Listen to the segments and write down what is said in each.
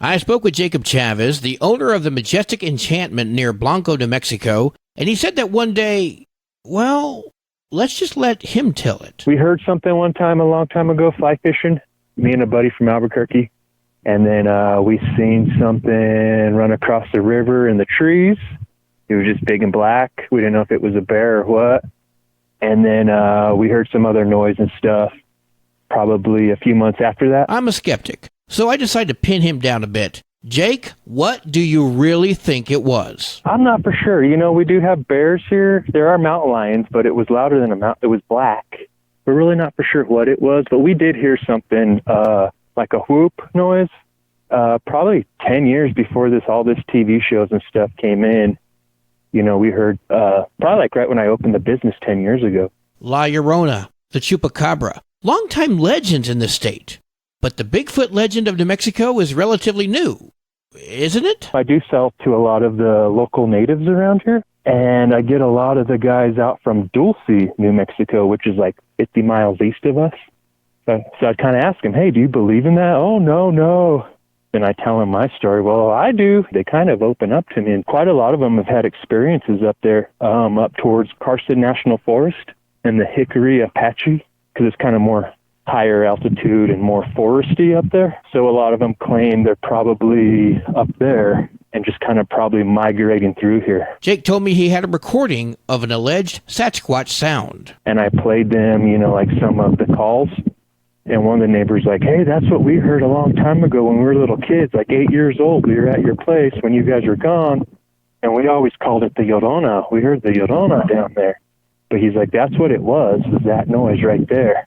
I spoke with Jacob Chavez, the owner of the Majestic Enchantment near Blanco, New Mexico, and he said that one day, well, let's just let him tell it. We heard something one time a long time ago, fly fishing, me and a buddy from Albuquerque, and then we seen something run across the river in the trees. It was just big and black. We didn't know if it was a bear or what. And then we heard some other noise and stuff probably a few months after that. I'm a skeptic, so I decided to pin him down a bit. Jake, what do you really think it was? I'm not for sure. You know, we do have bears here. There are mountain lions, but it was louder than a mountain. It was black. We're really not for sure what it was, but we did hear something like a whoop noise probably 10 years before all this TV shows and stuff came in. You know, we heard probably like right when I opened the business 10 years ago. La Llorona, the Chupacabra, longtime legends in the state. But the Bigfoot legend of New Mexico is relatively new, isn't it? I do sell to a lot of the local natives around here, and I get a lot of the guys out from Dulce, New Mexico, which is like 50 miles east of us. So I'd kind of ask them, hey, do you believe in that? Oh, no. And I tell them my story. Well, I do. They kind of open up to me, and quite a lot of them have had experiences up there, up towards Carson National Forest and the Hickory Apache, because it's kind of more higher altitude and more foresty up there. So a lot of them claim they're probably up there and just kind of probably migrating through here. Jake told me he had a recording of an alleged Sasquatch sound. And I played them, like some of the calls. And one of the neighbors like, hey, that's what we heard a long time ago when we were little kids, like 8 years old. We were at your place when you guys were gone. And we always called it the Llorona. We heard the Llorona down there. But he's like, that's what it was that noise right there.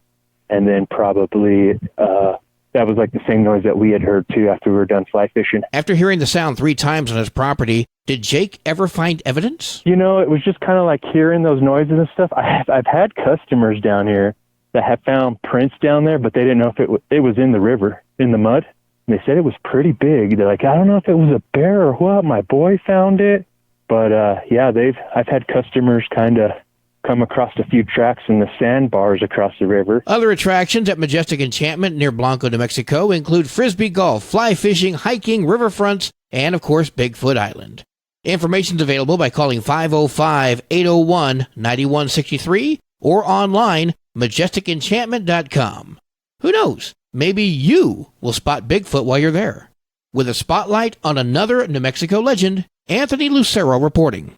And then probably that was like the same noise that we had heard, too, after we were done fly fishing. After hearing the sound 3 times on his property, did Jake ever find evidence? It was just kind of like hearing those noises and stuff. I've had customers down here that have found prints down there, but they didn't know if it was in the river, in the mud. And they said it was pretty big. They're like, I don't know if it was a bear or what. My boy found it. But, I've had customers kind of come across a few tracks in the sandbars across the river. Other attractions at Majestic Enchantment near Blanco, New Mexico include frisbee golf, fly fishing, hiking, riverfronts, and, of course, Bigfoot Island. Information's available by calling 505-801-9163 or online, MajesticEnchantment.com. Who knows? Maybe you will spot Bigfoot while you're there. With a spotlight on another New Mexico legend, Anthony Lucero reporting.